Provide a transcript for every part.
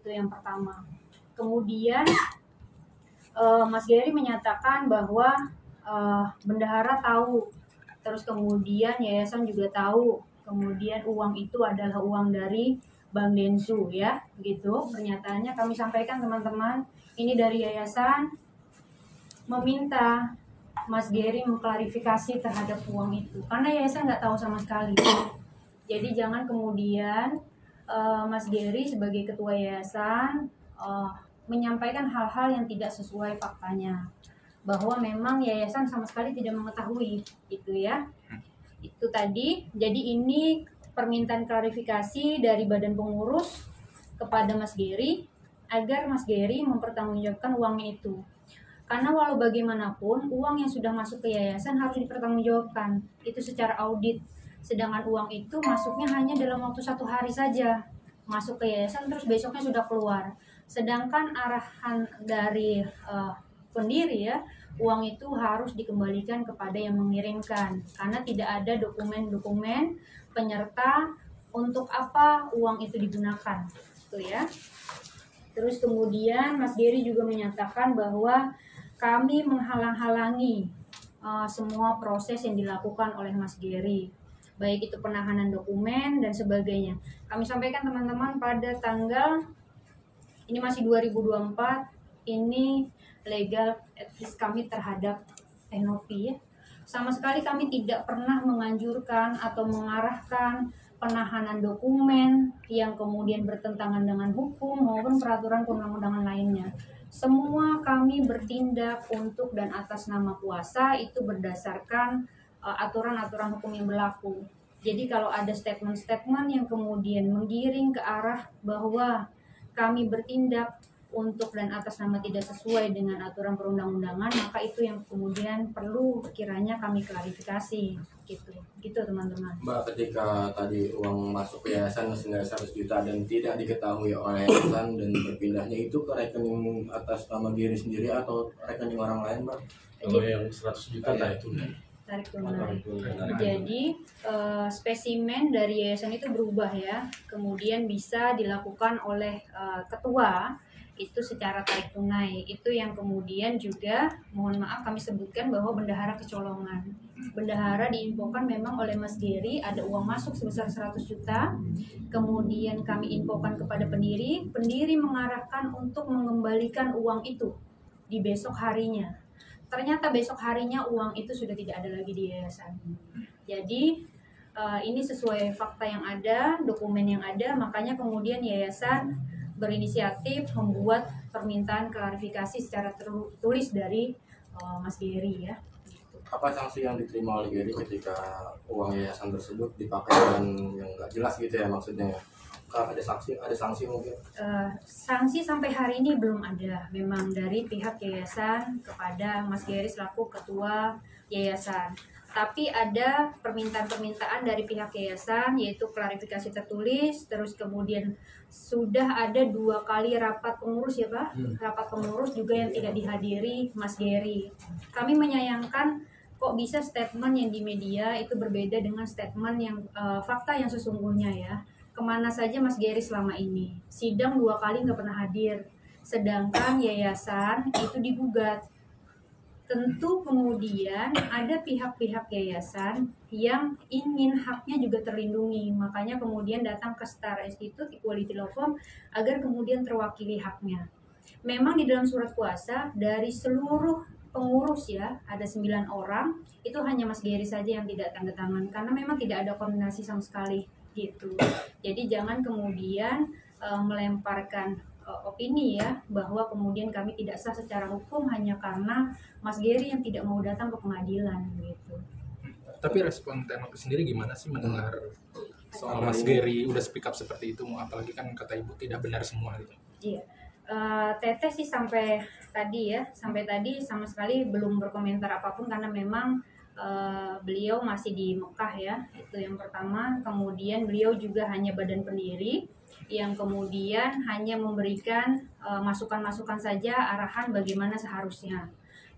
Itu yang pertama. Kemudian Mas Gary menyatakan bahwa bendahara tahu, terus kemudian yayasan juga tahu, kemudian uang itu adalah uang dari Bank Densu ya, begitu pernyataannya kami sampaikan teman-teman. Ini dari yayasan meminta Mas Gary mengklarifikasi terhadap uang itu, karena yayasan nggak tahu sama sekali. Jadi jangan kemudian Mas Gary sebagai ketua yayasan menyampaikan hal-hal yang tidak sesuai faktanya, bahwa memang yayasan sama sekali tidak mengetahui itu ya. Itu tadi. Jadi ini permintaan klarifikasi dari badan pengurus kepada Mas Gary agar Mas Gary mempertanggungjawabkan uangnya itu. Karena walau bagaimanapun uang yang sudah masuk ke yayasan harus dipertanggungjawabkan. Itu secara audit. Sedangkan uang itu masuknya hanya dalam waktu 1 hari saja. Masuk ke yayasan terus besoknya sudah keluar. Sedangkan arahan dari pendiri ya, uang itu harus dikembalikan kepada yang mengirimkan. Karena tidak ada dokumen-dokumen penyerta untuk apa uang itu digunakan. Itu ya. Terus kemudian Mas Gary juga menyatakan bahwa kami menghalang-halangi semua proses yang dilakukan oleh Mas Gary, baik itu penahanan dokumen dan sebagainya. Kami sampaikan teman-teman pada tanggal ini masih 2024, ini legal advice kami terhadap Teknopi ya. Sama sekali kami tidak pernah menganjurkan atau mengarahkan penahanan dokumen yang kemudian bertentangan dengan hukum maupun peraturan perundang-undangan lainnya. Semua kami bertindak untuk dan atas nama kuasa itu berdasarkan aturan-aturan hukum yang berlaku. Jadi kalau ada statement-statement yang kemudian menggiring ke arah bahwa kami bertindak untuk dan atas nama tidak sesuai dengan aturan perundang-undangan, maka itu yang kemudian perlu kiranya kami klarifikasi gitu teman-teman. Mbak, ketika tadi uang masuk ke yayasan senilai 100 juta dan tidak diketahui oleh yayasan dan berpindahnya itu ke rekening atas nama diri sendiri atau rekening orang lain, Mbak? Kalau yang 100 juta tarik tunai. Jadi spesimen dari yayasan itu berubah ya, kemudian bisa dilakukan oleh ketua itu secara tarik tunai. Itu yang kemudian juga mohon maaf kami sebutkan bahwa bendahara kecolongan. Bendahara diinfokan memang oleh Mas Gary ada uang masuk sebesar 100 juta. Kemudian kami infokan kepada pendiri mengarahkan untuk mengembalikan uang itu di besok harinya. Ternyata besok harinya uang itu sudah tidak ada lagi di yayasan. Jadi ini sesuai fakta yang ada, dokumen yang ada, makanya kemudian yayasan berinisiatif membuat permintaan klarifikasi secara tertulis dari Mas Gary ya. Apa sanksi yang diterima oleh Gary ketika uang yayasan tersebut dipakai dengan yang nggak jelas gitu ya maksudnya? Ada sanksi mungkin? Sanksi sampai hari ini belum ada memang dari pihak yayasan kepada Mas Gary selaku ketua yayasan. Tapi ada permintaan-permintaan dari pihak yayasan yaitu klarifikasi tertulis, terus kemudian sudah ada 2 kali rapat pengurus ya Pak, rapat pengurus juga yang tidak dihadiri Mas Gary. Kami menyayangkan kok bisa statement yang di media itu berbeda dengan statement yang fakta yang sesungguhnya ya. Kemana saja Mas Gary selama ini? Sidang 2 kali nggak pernah hadir, sedangkan yayasan itu digugat. Tentu kemudian ada pihak-pihak yayasan yang ingin haknya juga terlindungi, makanya kemudian datang ke Star Institute Equality Law Firm agar kemudian terwakili haknya. Memang di dalam surat kuasa dari seluruh pengurus ya, ada 9 orang, itu hanya Mas Gary saja yang tidak tanda tangan, karena memang tidak ada koordinasi sama sekali gitu. Jadi jangan kemudian melemparkan opini ya bahwa kemudian kami tidak sah secara hukum hanya karena Mas Gary yang tidak mau datang ke pengadilan gitu. Tapi respon Teknopi sendiri gimana sih mendengar soal Mas Gary udah speak up seperti itu, apalagi kan kata ibu tidak benar semua gitu? Iya, Teteh sih sampai tadi sama sekali belum berkomentar apapun karena memang beliau masih di Mekah ya, itu yang pertama. Kemudian beliau juga hanya badan pendiri yang kemudian hanya memberikan masukan-masukan saja, arahan bagaimana seharusnya.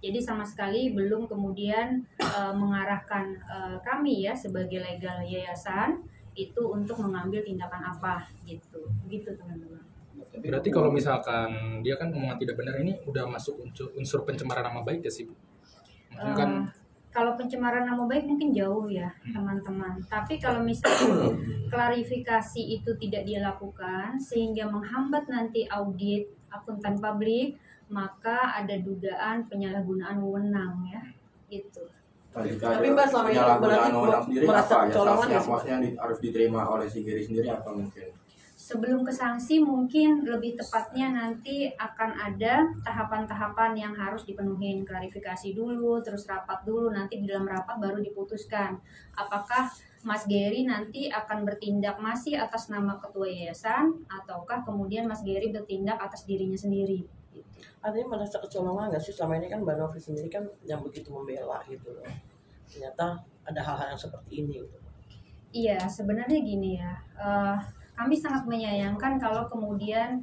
Jadi sama sekali belum kemudian mengarahkan kami ya sebagai legal yayasan itu untuk mengambil tindakan apa gitu teman-teman. Berarti kalau misalkan dia kan omongan tidak benar ini udah masuk unsur pencemaran nama baik ya sih Bu? Maksudnya kan Kalau pencemaran nama baik mungkin jauh ya teman-teman. Tapi kalau misalnya klarifikasi itu tidak dia lakukan sehingga menghambat nanti audit akuntan publik, maka ada dugaan penyalahgunaan wewenang ya, gitu. Tapi Mbak selama ini berarti penyalahgunaan sendiri merasa apa ya? kecolongan Sanksi ya? yang maksudnya harus diterima oleh si Gary sendiri apa mungkin? Sebelum ke sanksi mungkin lebih tepatnya nanti akan ada tahapan-tahapan yang harus dipenuhi, klarifikasi dulu, terus rapat dulu, nanti di dalam rapat baru diputuskan apakah Mas Gary nanti akan bertindak masih atas nama ketua yayasan ataukah kemudian Mas Gary bertindak atas dirinya sendiri. Artinya merasa kecolongan nggak sih selama ini kan Mbak Novi sendiri kan yang begitu membela gitu loh. Ternyata ada hal-hal yang seperti ini gitu. Iya, sebenarnya gini ya, kami sangat menyayangkan kalau kemudian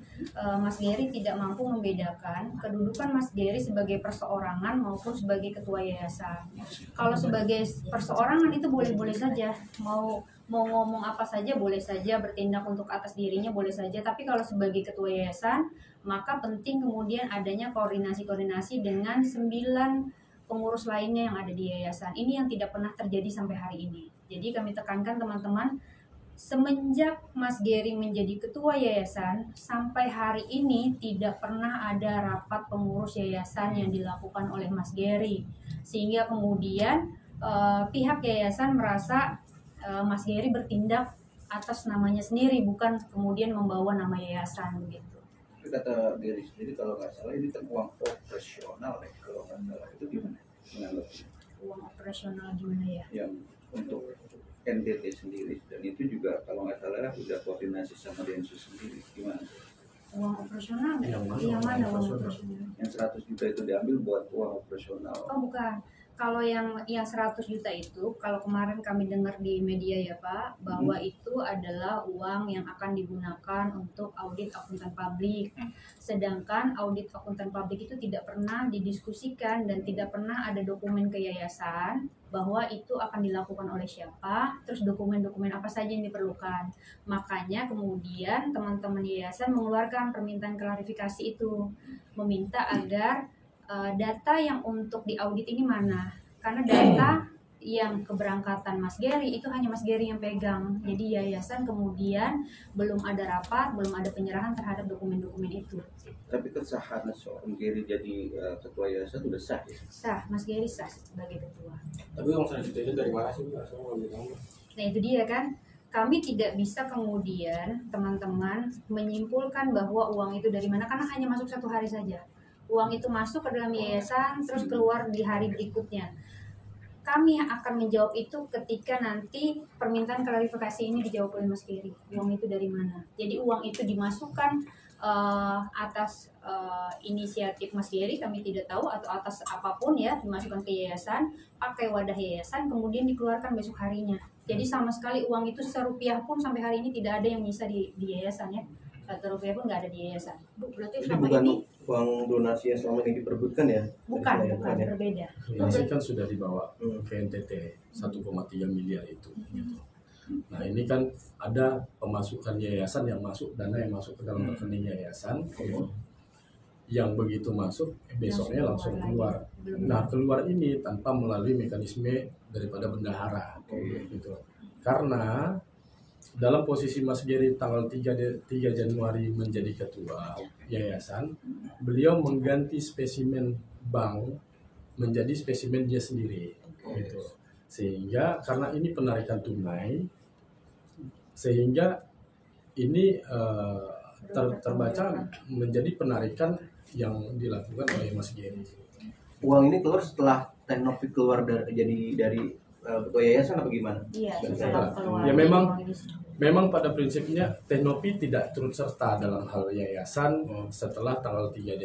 Mas Gary tidak mampu membedakan kedudukan Mas Gary sebagai perseorangan maupun sebagai ketua yayasan. Kalau sebagai perseorangan itu boleh-boleh saja, mau ngomong apa saja boleh saja, bertindak untuk atas dirinya boleh saja. Tapi kalau sebagai ketua yayasan, maka penting kemudian adanya koordinasi-koordinasi dengan 9 pengurus lainnya yang ada di yayasan. Ini yang tidak pernah terjadi sampai hari ini. Jadi kami tekankan teman-teman, semenjak Mas Gary menjadi ketua yayasan sampai hari ini tidak pernah ada rapat pengurus yayasan yang dilakukan oleh Mas Gary, sehingga kemudian pihak yayasan merasa Mas Gary bertindak atas namanya sendiri, bukan kemudian membawa nama yayasan gitu. Tapi kata Gary sendiri kalau nggak salah ini kan uang operasional ya, kalau nggak salah itu gimana menanggapnya? Uang operasional gimana ya? Yang untuk NDT sendiri, dan itu juga kalau nggak salah udah koordinasi sama Densus sendiri, gimana? Uang operasional? Yang mana? Yang mana uang Operasional. operasional? Yang 100 juta itu diambil buat uang operasional. Oh bukan. Kalau yang 100 juta itu, kalau kemarin kami dengar di media ya Pak, bahwa itu adalah uang yang akan digunakan untuk audit akuntan publik. Sedangkan audit akuntan publik itu tidak pernah didiskusikan dan tidak pernah ada dokumen ke yayasan bahwa itu akan dilakukan oleh siapa, terus dokumen-dokumen apa saja yang diperlukan. Makanya kemudian teman-teman yayasan mengeluarkan permintaan klarifikasi itu, meminta agar data yang untuk diaudit ini mana, karena data yang keberangkatan Mas Gary itu hanya Mas Gary yang pegang. Jadi yayasan kemudian belum ada rapat, belum ada penyerahan terhadap dokumen-dokumen itu. Tapi kesahan seorang Gary jadi ketua yayasan udah sah ya? Sah, Mas Gary sah sebagai ketua. Tapi uang 100 juta itu dari mana sih? Saya mau tahu. Nah itu dia kan, kami tidak bisa kemudian teman-teman menyimpulkan bahwa uang itu dari mana, karena hanya masuk 1 hari saja. Uang itu masuk ke dalam yayasan terus keluar di hari berikutnya. Kami akan menjawab itu ketika nanti permintaan klarifikasi ini dijawab oleh Mas Gary. Uang itu dari mana? Jadi uang itu dimasukkan atas inisiatif Mas Gary, kami tidak tahu, atau atas apapun ya, dimasukkan ke yayasan, pakai wadah yayasan, kemudian dikeluarkan besok harinya. Jadi sama sekali uang itu serupiah pun sampai hari ini tidak ada yang bisa di yayasan ya. 1 rupiah pun nggak ada di yayasan. Bu, berarti Jadi selama bukan ini uang donasi yang selama ini diperbutkan ya? bukan Dari yayasan ya? berbeda. Donasi kan sudah dibawa ke NTT 1,3 miliar itu. Gitu. Nah ini kan ada pemasukan yayasan yang masuk, dana yang masuk ke dalam rekening yayasan, yang begitu masuk besoknya langsung keluar. Nah keluar ini tanpa melalui mekanisme daripada bendahara, gitu. Karena dalam posisi Mas Gary tanggal 3 Januari menjadi ketua yayasan, beliau mengganti spesimen bank menjadi spesimen dia sendiri, gitu. Sehingga karena ini penarikan tunai, sehingga ini terbaca menjadi penarikan yang dilakukan oleh Mas Gary. Uang ini keluar setelah Teknopi keluar dari ketua yayasan apa gimana? Iya, Setelah setelah keluar. ya memang pada prinsipnya Teknopi tidak turut serta dalam hal yayasan setelah tanggal 3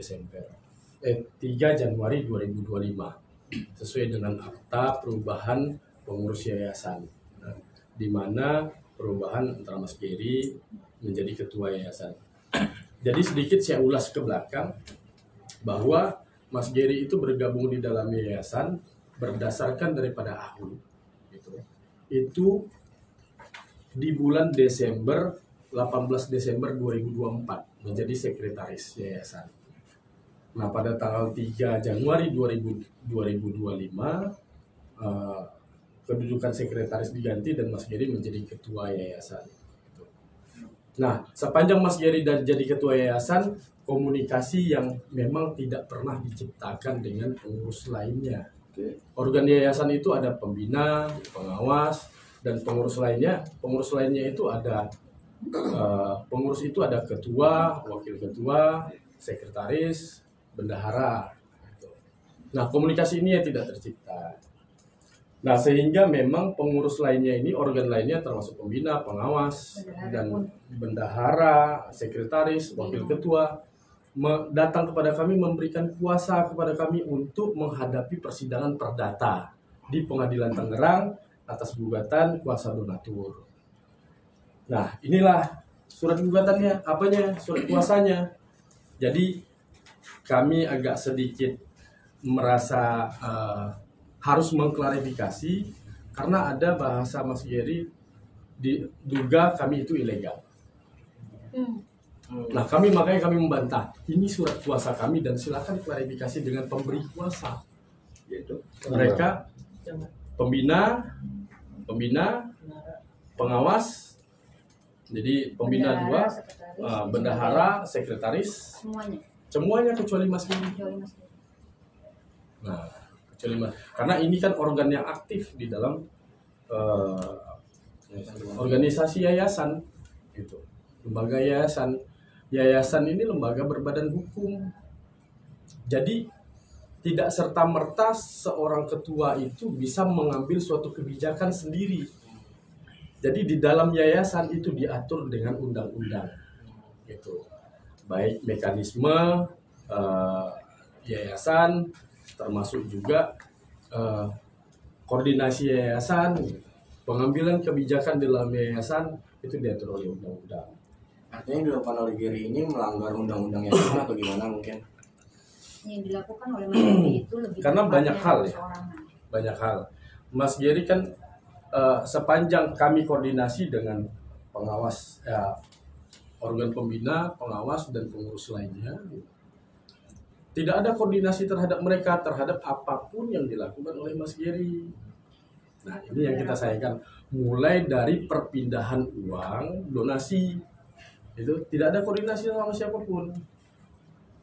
Januari 2025 sesuai dengan akta perubahan pengurus yayasan, di mana perubahan antara Mas Gary menjadi ketua yayasan. Jadi sedikit saya ulas ke belakang bahwa Mas Gary itu bergabung di dalam yayasan berdasarkan daripada AHU, gitu. Itu di bulan Desember 18 Desember 2024 menjadi sekretaris yayasan. Nah, pada tanggal 3 Januari 2025 kedudukan sekretaris diganti dan Mas Geri menjadi ketua yayasan. Nah, sepanjang Mas Geri jadi ketua yayasan, komunikasi yang memang tidak pernah diciptakan dengan pengurus lainnya. Organ yayasan itu ada pembina, pengawas, dan pengurus lainnya. Pengurus lainnya itu ada pengurus itu ada ketua, wakil ketua, sekretaris, bendahara. Nah, komunikasi ini yang tidak tercipta. Nah, sehingga memang pengurus lainnya ini, organ lainnya termasuk pembina, pengawas, dan bendahara, sekretaris, wakil ketua, datang kepada kami, memberikan kuasa kepada kami untuk menghadapi persidangan perdata di Pengadilan Tangerang atas gugatan kuasa donatur. Nah, inilah surat gugatannya, apanya, surat kuasanya. Jadi, kami agak sedikit merasa harus mengklarifikasi karena ada bahasa Mas Geri diduga kami itu ilegal. Nah, makanya kami membantah. Ini surat kuasa kami dan silakan klarifikasi dengan pemberi kuasa, yaitu mereka pembina, pengawas. Jadi pembina 2, bendahara, sekretaris, semuanya kecuali Mas Geri. Nah, karena ini kan organ yang aktif di dalam organisasi yayasan, gitu. Lembaga yayasan. Yayasan ini lembaga berbadan hukum. Jadi tidak serta-merta seorang ketua itu bisa mengambil suatu kebijakan sendiri. Jadi di dalam yayasan itu diatur dengan undang-undang, gitu. Baik mekanisme yayasan, termasuk juga koordinasi yayasan, pengambilan kebijakan dalam yayasan itu diatur oleh undang-undang. Artinya yang dilakukan oleh Geri ini melanggar undang-undang yayasan atau gimana mungkin? Yang dilakukan oleh Mas Geri itu lebih Karena banyak hal ya, perorangan. banyak hal. Mas Geri kan sepanjang kami koordinasi dengan pengawas, organ pembina, pengawas dan pengurus lainnya, tidak ada koordinasi terhadap mereka, terhadap apapun yang dilakukan oleh Mas Geri. Nah, ini yang kita sayangkan. Mulai dari perpindahan uang, donasi, itu tidak ada koordinasi sama siapapun.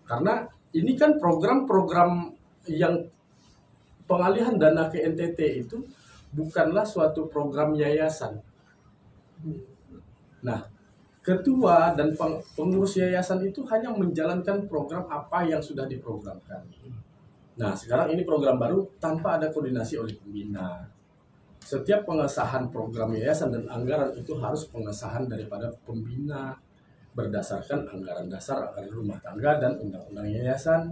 Karena ini kan program-program yang pengalihan dana ke NTT itu bukanlah suatu program yayasan. Nah, ketua dan pengurus yayasan itu hanya menjalankan program apa yang sudah diprogramkan. Nah, sekarang ini program baru tanpa ada koordinasi oleh pembina. Setiap pengesahan program yayasan dan anggaran itu harus pengesahan daripada pembina berdasarkan anggaran dasar, anggaran rumah tangga, dan undang-undang yayasan.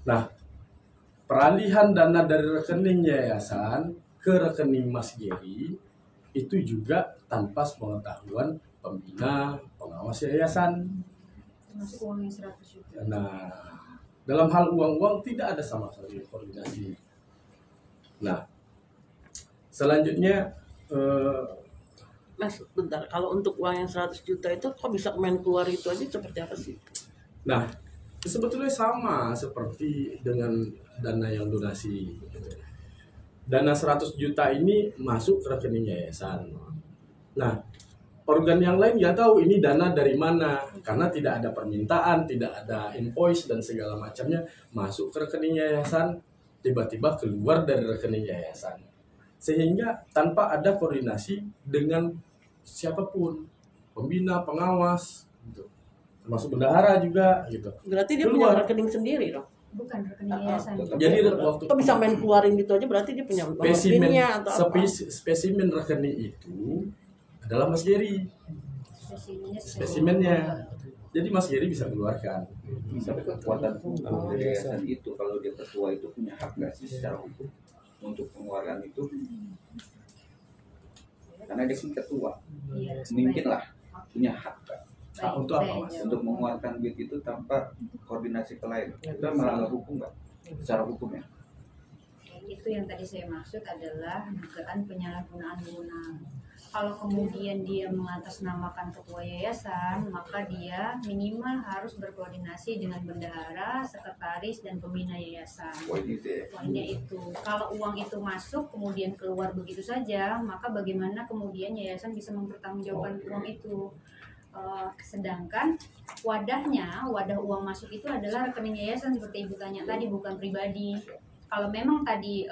Nah, peralihan dana dari rekening yayasan ke rekening Mas Geri itu juga tanpa sepengetahuan pembina, pengawas yayasan. Termasuk uang yang 100 juta. Nah, dalam hal uang-uang tidak ada sama sekali koordinasi. Nah, selanjutnya Mas, bentar, kalau untuk uang yang 100 juta itu kok bisa main keluar itu aja seperti apa sih? Nah, sebetulnya sama seperti dengan dana yang donasi. Dana 100 juta ini masuk ke rekening yayasan. Nah, organ yang lain nggak tahu ini dana dari mana, karena tidak ada permintaan, tidak ada invoice dan segala macamnya masuk ke rekening yayasan, tiba-tiba keluar dari rekening yayasan. Sehingga tanpa ada koordinasi dengan siapapun, pembina, pengawas, gitu. Termasuk bendahara juga, gitu. Berarti dia Keluar. punya rekening sendiri dong? Bukan rekening yayasan. Jadi waktu Kok bisa main keluarin gitu aja, berarti dia punya nomor PIN-nya atau apa? spesimen rekening itu adalah Mas Geri. Spesimennya. Jadi Mas Geri bisa keluarkan. Tapi kekuatan hukum yayasan itu kalau dia ketua itu punya hak nggak sih secara hukum untuk pengeluaran itu? Karena dia kan ketua, Iya, mungkin lah punya hak kan? Hak untuk apa, Mas? Untuk mengeluarkan duit itu tanpa koordinasi ke lain. Itu melanggar hukum nggak? Secara hukum ya? itu yang tadi saya maksud adalah dugaan penyalahgunaan wewenang. Kalau kemudian dia mengatasnamakan ketua yayasan, maka dia minimal harus berkoordinasi dengan bendahara, sekretaris, dan pembina yayasan. Poin itu ya. Poinnya itu, kalau uang itu masuk kemudian keluar begitu saja, maka bagaimana kemudian yayasan bisa mempertanggungjawabkan uang itu? Sedangkan wadah uang masuk itu adalah rekening yayasan seperti ibu tanya tadi, bukan pribadi. Kalau memang tadi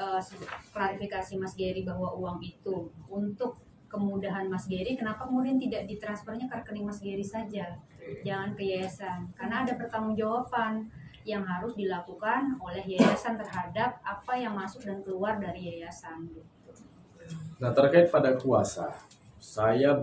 klarifikasi Mas Gary bahwa uang itu untuk kemudahan Mas Gary, kenapa kemudian tidak ditransfernya ke rekening Mas Gary saja, jangan ke yayasan? Karena ada pertanggungjawaban yang harus dilakukan oleh yayasan terhadap apa yang masuk dan keluar dari yayasan. Nah, terkait pada kuasa, saya